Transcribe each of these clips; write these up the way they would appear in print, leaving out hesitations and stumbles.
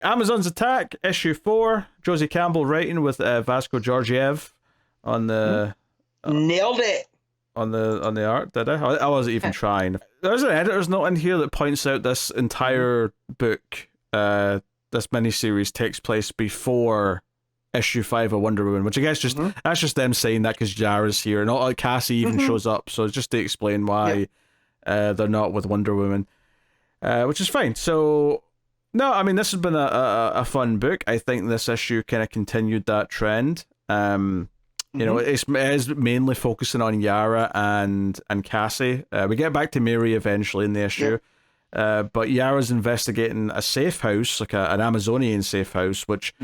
Amazon's Attack, issue 4. Josie Campbell writing with Vasco Georgiev on the Nailed it. on the art. Did I wasn't even trying. There's an editor's note in here that points out this entire book, this miniseries takes place before issue 5 of Wonder Woman, which I guess that's just them saying that because Yara's here, and not like Cassie even shows up, so it's just to explain why they're not with Wonder Woman, which is fine. So no, I mean, this has been a fun book. I think this issue kind of continued that trend. You know, it is mainly focusing on Yara and Cassie. We get back to Mary eventually in the issue. But Yara's investigating a safe house, like an Amazonian safe house, which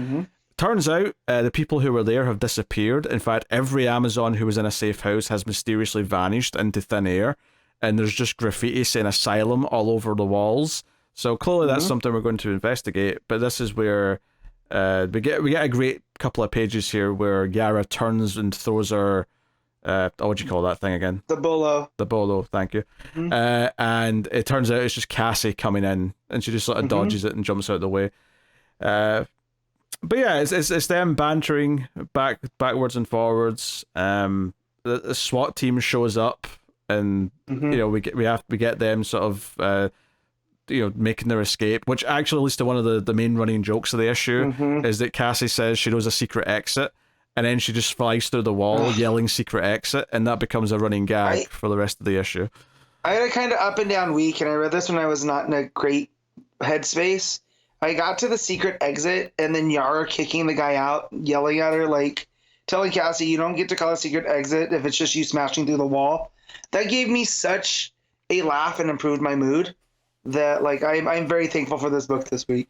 turns out the people who were there have disappeared. In fact, every Amazon who was in a safe house has mysteriously vanished into thin air, and there's just graffiti saying asylum all over the walls. So clearly that's something we're going to investigate. But this is where we get a great couple of pages here where Yara turns and throws her what do you call that thing again? The bolo, thank you. And it turns out it's just Cassie coming in, and she just sort of dodges it and jumps out of the way. But yeah, it's them bantering backwards and forwards. The SWAT team shows up, and you know we get them sort of making their escape, which actually leads to one of the main running jokes of the issue, is that Cassie says she knows a secret exit, and then she just flies through the wall yelling secret exit, and that becomes a running gag for the rest of the issue. I had a kind of up and down week, and I read this when I was not in a great headspace. I got to the secret exit, and then Yara kicking the guy out, yelling at her, like, telling Cassie, you don't get to call a secret exit if it's just you smashing through the wall. That gave me such a laugh and improved my mood that, like, I'm very thankful for this book this week.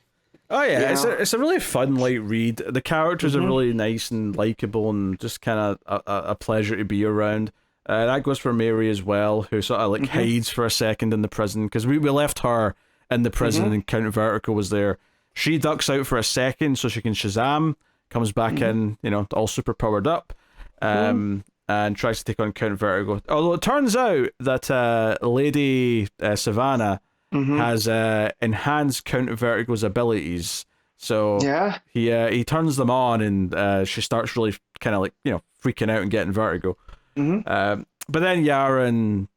Oh yeah, it's a really fun light read. The characters are really nice and likable, and just kind of a pleasure to be around. That goes for Mary as well, who sort of like hides for a second in the prison, because we left her in the prison and Count Vertigo was there. She ducks out for a second so she can Shazam, comes back in, all super powered up, and tries to take on Count Vertigo. Although it turns out that Lady Savannah has enhanced Count Vertigo's abilities, so he turns them on, and she starts really kind of like freaking out and getting vertigo. But then Yara and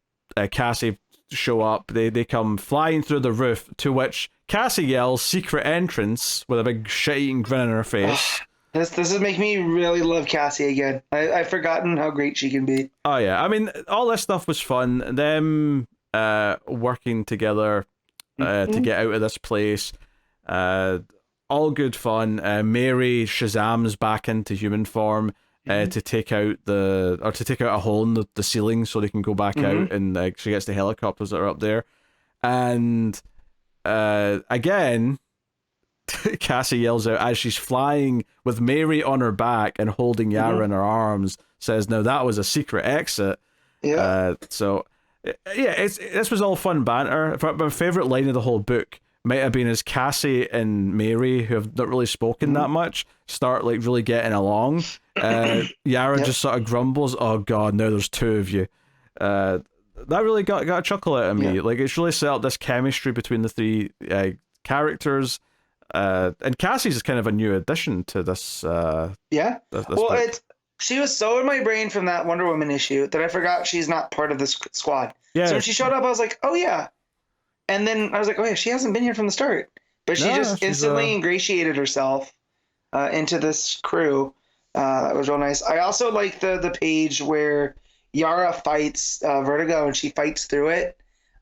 Cassie show up. They come flying through the roof, to which Cassie yells secret entrance with a big shit-eating grin on her face. This is making me really love Cassie again. I've forgotten how great she can be. Oh yeah, I mean, all this stuff was fun. Them working together to get out of this place, all good fun. Mary Shazam's back into human form to take out a hole in the ceiling so they can go back out, and she gets the helicopters that are up there, and again Cassie yells out as she's flying with Mary on her back and holding Yara in her arms, says, "Now that was a secret exit." So this was all fun banter. My favorite line of the whole book might have been as Cassie and Mary, who have not really spoken that much, start like really getting along. Yara just sort of grumbles, "Oh god, now there's two of you." That really got a chuckle out of me. Like, it's really set up this chemistry between the three characters. And Cassie's is kind of a new addition to this. This book. She was so in my brain from that Wonder Woman issue that I forgot she's not part of this squad. Yeah. So when she showed up, I was like, oh yeah. And then I was like, oh yeah, she hasn't been here from the start. But she just instantly ingratiated herself into this crew. That was real nice. I also like the page where Yara fights Vertigo, and she fights through it.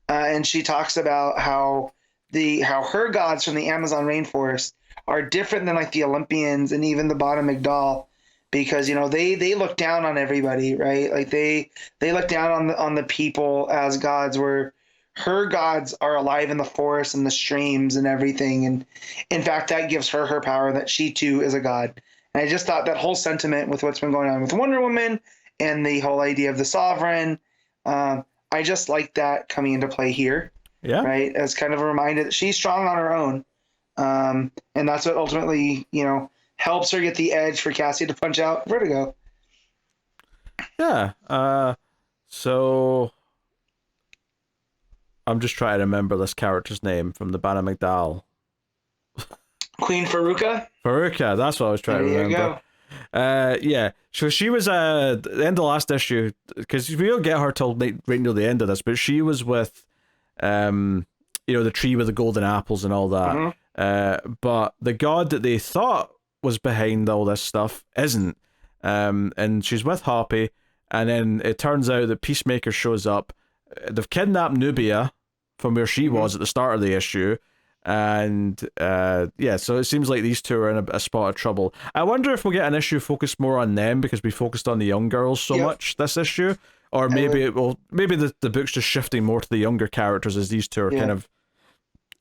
And she talks about how her gods from the Amazon rainforest are different than like the Olympians and even the Bottom Migdal, because they look down on everybody, right? Like they look down on the people as gods, where her gods are alive in the forest and the streams and everything, and in fact that gives her power, that she too is a god. And I just thought that whole sentiment with what's been going on with Wonder Woman and the whole idea of the sovereign, I just like that coming into play here. Yeah. Right. As kind of a reminder that she's strong on her own. And that's what ultimately, helps her get the edge for Cassie to punch out Vertigo. Yeah. So I'm just trying to remember this character's name from the Bana Migdal. Queen Faruka. Faruka, that's what I was trying to remember. Yeah. So she was at the end of the last issue, because we don't get her till right near the end of this, but she was with, the tree with the golden apples and all that. But the god that they thought was behind all this stuff isn't. And she's with Hoppy, and then it turns out that Peacemaker shows up. They've kidnapped Nubia from where she was at the start of the issue. And so it seems like these two are in a spot of trouble. I wonder if we'll get an issue focused more on them, because we focused on the young girls so much this issue, or maybe the book's just shifting more to the younger characters as these two are kind of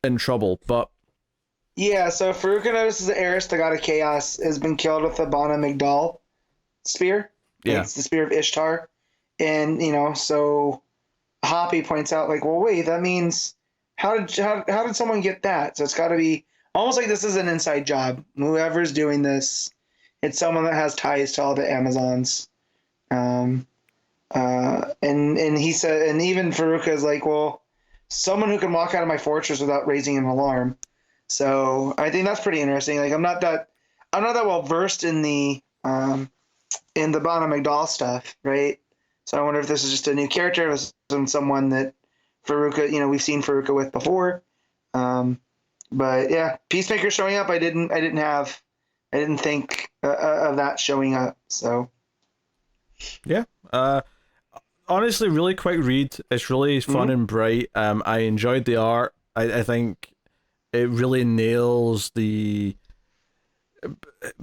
in trouble. But so Faruka notices that Eris, the god of chaos, has been killed with the Bana Migdal spear. It's the spear of Ishtar, and so Hoppy points out, like, well, wait, that means. How did someone get that? So it's got to be almost like this is an inside job. Whoever's doing this, it's someone that has ties to all the Amazons. And he said, and even Faruka is like, well, someone who can walk out of my fortress without raising an alarm. So I think that's pretty interesting. Like I'm not that well versed in the Bana Migdal stuff, right? So I wonder if this is just a new character, if it's someone that Faruka, we've seen Faruka with before. But yeah, Peacemaker showing up, I didn't think of that showing up. So yeah, honestly, really quick read. It's really fun and bright. I enjoyed the art. I think it really nails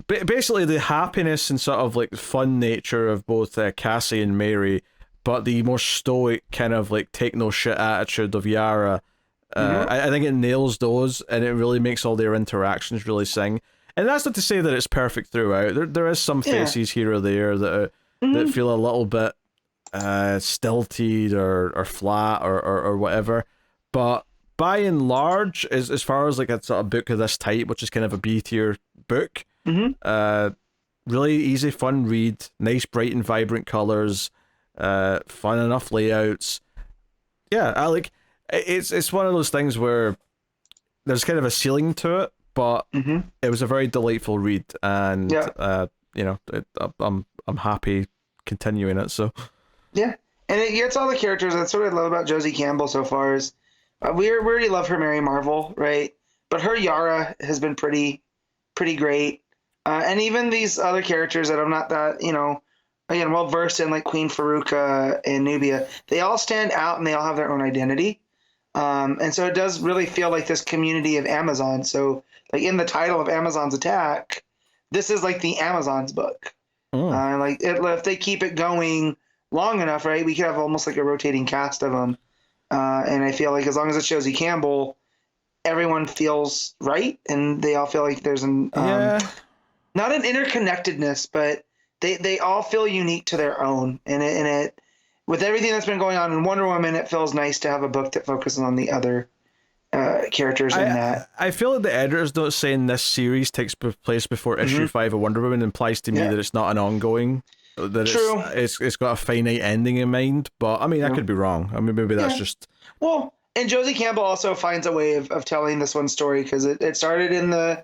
basically the happiness and sort of like fun nature of both Cassie and Mary, but the more stoic kind of like take no shit attitude of Yara. I think it nails those, and it really makes all their interactions really sing. And that's not to say that it's perfect throughout. There is some faces here or there that feel a little bit stilted or flat or whatever. But by and large, as far as like a sort of book of this type, which is kind of a B tier book, really easy, fun read, nice, bright and vibrant colors. Fun enough layouts. I like it's one of those things where there's kind of a ceiling to it, but it was a very delightful read, and I'm happy continuing it. So and it gets all the characters. That's what I love about Josie Campbell so far is we already love her Mary Marvel, right? But her Yara has been pretty great, and even these other characters that I'm not that again, well versed in, like Queen Faruka and Nubia, they all stand out and they all have their own identity. And so it does really feel like this community of Amazon. So like in the title of Amazon's Attack, this is like the Amazons book. If they keep it going long enough, right, we could have almost like a rotating cast of them. And I feel like as long as it's Josie Campbell, everyone feels right, and they all feel like there's not an interconnectedness, but they all feel unique to their own, and it with everything that's been going on in Wonder Woman, it feels nice to have a book that focuses on the other characters in that. I feel like the editors not saying this series takes place before issue 5 of Wonder Woman implies to me that it's not an ongoing. That True. It's got a finite ending in mind, but I mean I could be wrong. I mean maybe that's just And Josie Campbell also finds a way of telling this one story, because it started in the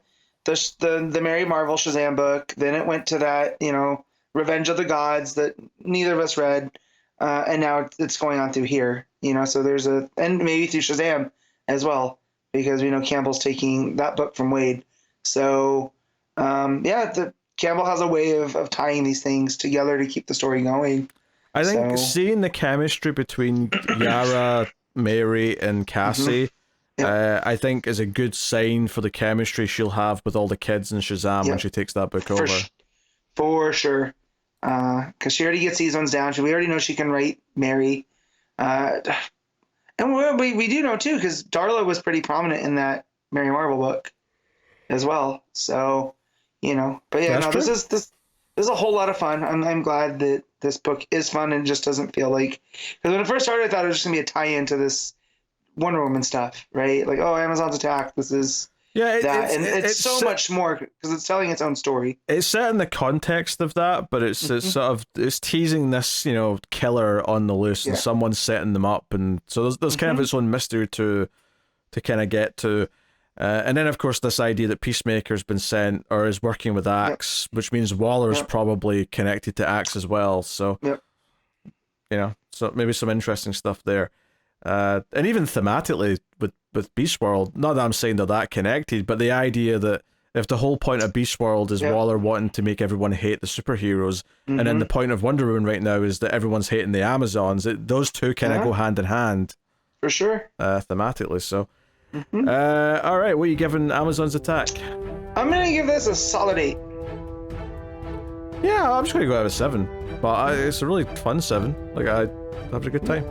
Mary Marvel Shazam book, then it went to that Revenge of the Gods that neither of us read, and now it's going on through here. So there's and maybe through Shazam as well, because Campbell's taking that book from Wade. So Campbell has a way of tying these things together to keep the story going. I think seeing the chemistry between Yara, Mary, and Cassie, I think is a good sign for the chemistry she'll have with all the kids in Shazam when she takes that book over. For sure. Because she already gets these ones down. We already know she can write Mary. And we do know, too, because Darla was pretty prominent in that Mary Marvel book as well. So, But yeah, this is a whole lot of fun. I'm glad that this book is fun and just doesn't feel like... Because when it first started, I thought it was just going to be a tie-in to this Wonder Woman stuff, right? Like, Amazon's Attack, this is... It's so much more because it's telling its own story. It's set in the context of that, but it's sort of teasing this killer on the loose, and someone's setting them up, and so there's kind of its own mystery to kind of get to. And then, of course, this idea that Peacemaker's been sent or is working with Axe, which means Waller's probably connected to Axe as well. So, so maybe some interesting stuff there. And even thematically with Beast World, not that I'm saying they're that connected, but the idea that if the whole point of Beast World is Waller wanting to make everyone hate the superheroes, and then the point of Wonder Woman right now is that everyone's hating the Amazons, those two kind of go hand in hand. For sure. Thematically, so. All right, what are you giving Amazon's Attack? I'm gonna give this a solid 8. Yeah, I'm just gonna go out with 7, but it's a really fun 7. Like I had a good time.